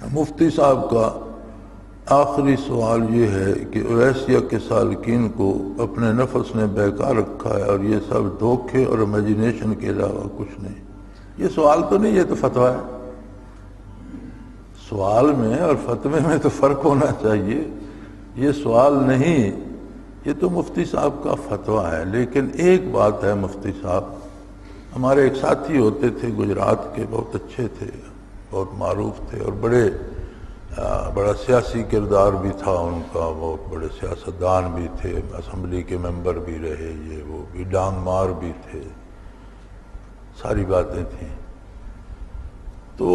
مفتی صاحب کا آخری سوال یہ ہے کہ اویسیہ کے سالکین کو اپنے نفس نے بہکا رکھا ہے اور یہ سب دھوکے اور امیجنیشن کے علاوہ کچھ نہیں. یہ سوال تو نہیں، یہ تو فتویٰ ہے. سوال میں اور فتوے میں تو فرق ہونا چاہیے. یہ سوال نہیں، یہ تو مفتی صاحب کا فتویٰ ہے. لیکن ایک بات ہے، مفتی صاحب ہمارے ایک ساتھی ہوتے تھے گجرات کے، بہت اچھے تھے، بہت معروف تھے، اور بڑا سیاسی کردار بھی تھا ان کا، بہت بڑے سیاستدان بھی تھے، اسمبلی کے ممبر بھی رہے، یہ وہ بھی، ڈانگ مار بھی تھے، ساری باتیں تھیں. تو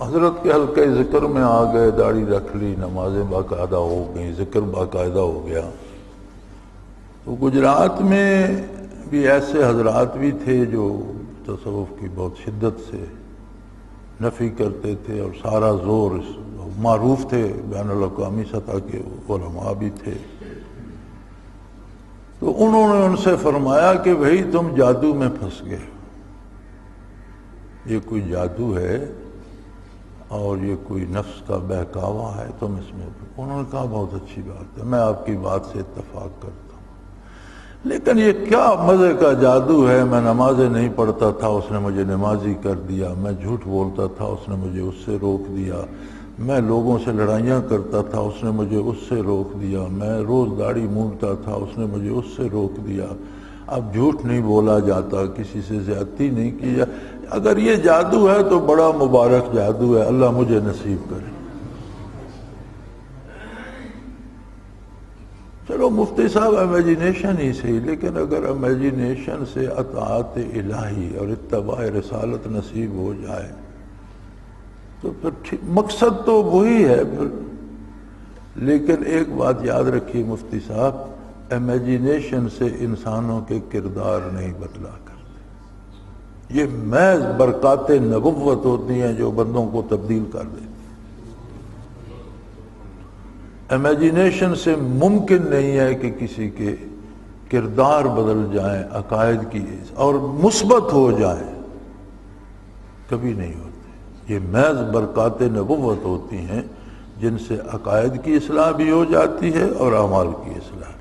حضرت کے حلقہ ذکر میں آ گئے، داڑھی رکھ لی، نمازیں باقاعدہ ہو گئیں، ذکر باقاعدہ ہو گیا. تو گجرات میں بھی ایسے حضرات بھی تھے جو تصوف کی بہت شدت سے نفی کرتے تھے، اور سارا زور معروف تھے، بین الاقوامی سطح کے علماء بھی تھے. تو انہوں نے ان سے فرمایا کہ بھئی تم جادو میں پھنس گئے، یہ کوئی جادو ہے اور یہ کوئی نفس کا بہکاوا ہے، تم اس میں. انہوں نے کہا بہت اچھی بات ہے، میں آپ کی بات سے اتفاق کرتا ہوں، لیکن یہ کیا مزے کا جادو ہے. میں نمازیں نہیں پڑھتا تھا، اس نے مجھے نمازی کر دیا. میں جھوٹ بولتا تھا، اس نے مجھے اس سے روک دیا. میں لوگوں سے لڑائیاں کرتا تھا، اس نے مجھے اس سے روک دیا. میں روز داڑھی مونڈتا تھا، اس نے مجھے اس سے روک دیا. اب جھوٹ نہیں بولا جاتا، کسی سے زیادتی نہیں کی جاتی. اگر یہ جادو ہے تو بڑا مبارک جادو ہے، اللہ مجھے نصیب کرے. چلو مفتی صاحب امیجنیشن ہی صحیح، لیکن اگر امیجنیشن سے اطاعت الہی اور اتباع رسالت نصیب ہو جائے تو پھر مقصد تو وہی ہے پھر. لیکن ایک بات یاد رکھیے مفتی صاحب، امیجنیشن سے انسانوں کے کردار نہیں بدلا کرتے. یہ محض برکات نبوت ہوتی ہیں جو بندوں کو تبدیل کر دیتی. امیجنیشن سے ممکن نہیں ہے کہ کسی کے کردار بدل جائیں، عقائد کی اور مثبت ہو جائیں، کبھی نہیں ہوتے. یہ محض برکات نبوت ہوتی ہیں جن سے عقائد کی اصلاح بھی ہو جاتی ہے اور اعمال کی اصلاح.